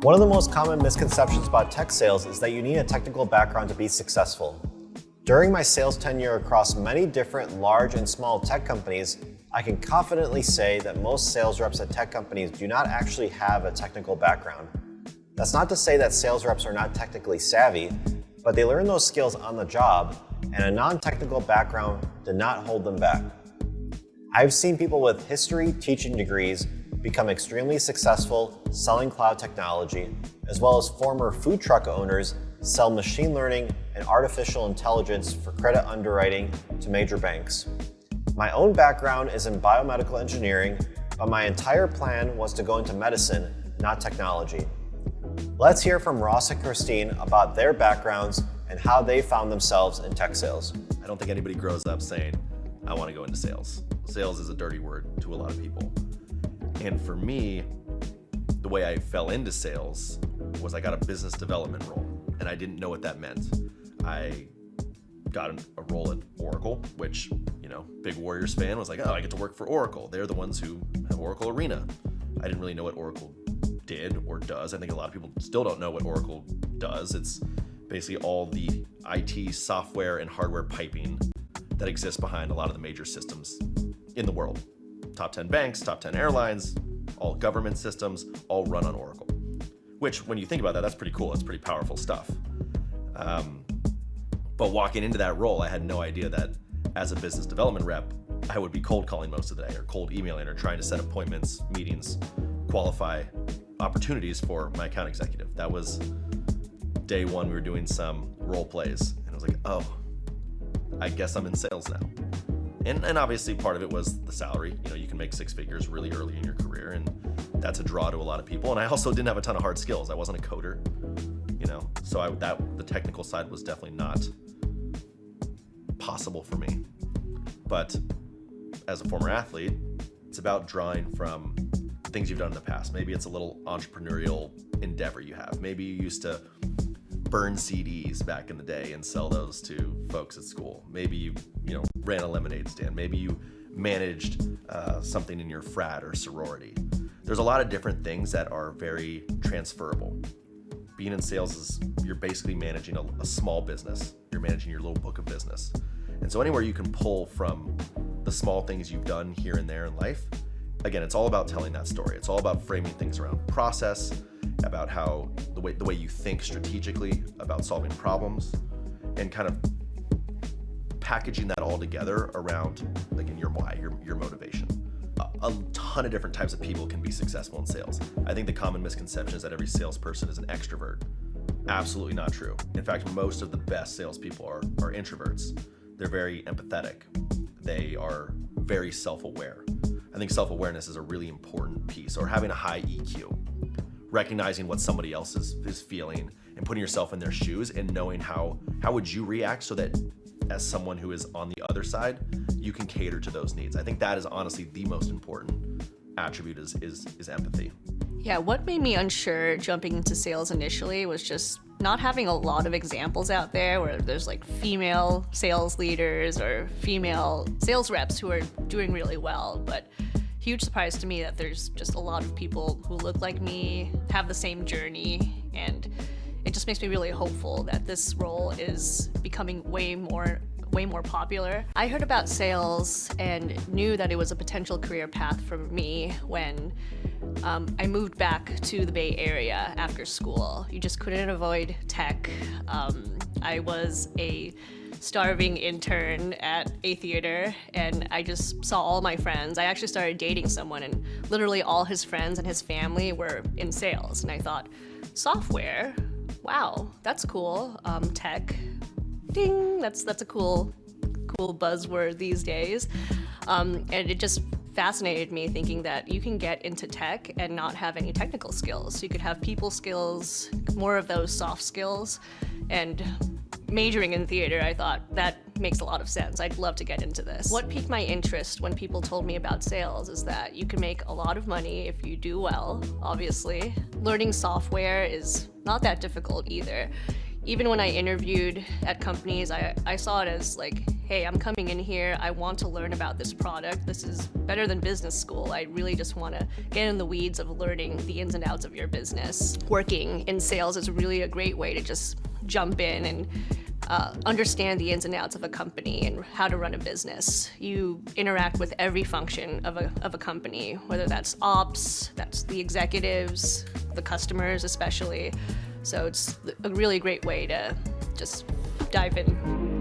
One of the most common misconceptions about tech sales is that you need a technical background to be successful. During my sales tenure across many different large and small tech companies, I can confidently say that most sales reps at tech companies do not actually have a technical background. That's not to say that sales reps are not technically savvy, but they learn those skills on the job, and a non-technical background did not hold them back. I've seen people with history teaching degrees become extremely successful selling cloud technology, as well as former food truck owners sell machine learning and artificial intelligence for credit underwriting to major banks. My own background is in biomedical engineering, but my entire plan was to go into medicine, not technology. Let's hear from Ross and Christine about their backgrounds and how they found themselves in tech sales. I don't think anybody grows up saying, I want to go into sales. Sales is a dirty word to a lot of people. And for me, the way I fell into sales was I got a business development role, and I didn't know what that meant. I got a role at Oracle, which, big Warriors fan, was like, oh, I get to work for Oracle. They're the ones who have Oracle Arena. I didn't really know what Oracle did or does. I think a lot of people still don't know what Oracle does. It's basically all the IT software and hardware piping that exists behind a lot of the major systems in the world. Top 10 banks, top 10 airlines, all government systems, all run on Oracle. Which, when you think about that, that's pretty cool. That's pretty powerful stuff. But walking into that role, I had no idea that as a business development rep, I would be cold calling most of the day, or cold emailing, or trying to set appointments, meetings, qualify opportunities for my account executive. That was day one. We were doing some role plays, and I was like, oh, I guess I'm in sales now. And obviously part of it was the salary. You can make six figures really early in your career, and that's a draw to a lot of people. And I also didn't have a ton of hard skills. I wasn't a coder, so the technical side was definitely not possible for me. But as a former athlete, it's about drawing from things you've done in the past. Maybe it's a little entrepreneurial endeavor you have. Maybe you used to burn CDs back in the day and sell those to folks at school. Maybe you ran a lemonade stand. Maybe you managed something in your frat or sorority. There's a lot of different things that are very transferable. Being in sales is you're basically managing a small business. You're managing your little book of business. And so anywhere you can pull from the small things you've done here and there in life, again, it's all about telling that story. It's all about framing things around process, about how the way you think strategically about solving problems, and kind of packaging that all together around, again, your why, your motivation. A ton of different types of people can be successful in sales. I think the common misconception is that every salesperson is an extrovert. Absolutely not true. In fact, most of the best salespeople are introverts. They're very empathetic. They are very self-aware. I think self-awareness is a really important piece, or having a high EQ. Recognizing what somebody else is feeling and putting yourself in their shoes and knowing how would you react, so that as someone who is on the other side, you can cater to those needs. I think that is honestly the most important attribute is empathy. Yeah, what made me unsure jumping into sales initially was just not having a lot of examples out there where there's like female sales leaders or female sales reps who are doing really well. But huge surprise to me that there's just a lot of people who look like me, have the same journey, and it just makes me really hopeful that this role is becoming way more popular. I heard about sales and knew that it was a potential career path for me when I moved back to the Bay Area after school. You just couldn't avoid tech. I was a starving intern at a theater, and I just saw all my friends. I actually started dating someone, and literally all his friends and his family were in sales. And I thought, software? Wow, that's cool. Tech, ding, that's a cool buzzword these days. And it just fascinated me, thinking that you can get into tech and not have any technical skills. You could have people skills, more of those soft skills, and majoring in theater, I thought that makes a lot of sense. I'd love to get into this. What piqued my interest when people told me about sales is that you can make a lot of money if you do well, obviously. Learning software is not that difficult either. Even when I interviewed at companies, I saw it as like, hey, I'm coming in here, I want to learn about this product. This is better than business school. I really just want to get in the weeds of learning the ins and outs of your business. Working in sales is really a great way to just jump in and understand the ins and outs of a company and how to run a business. You interact with every function of a company, whether that's ops, that's the executives, the customers especially. So it's a really great way to just dive in.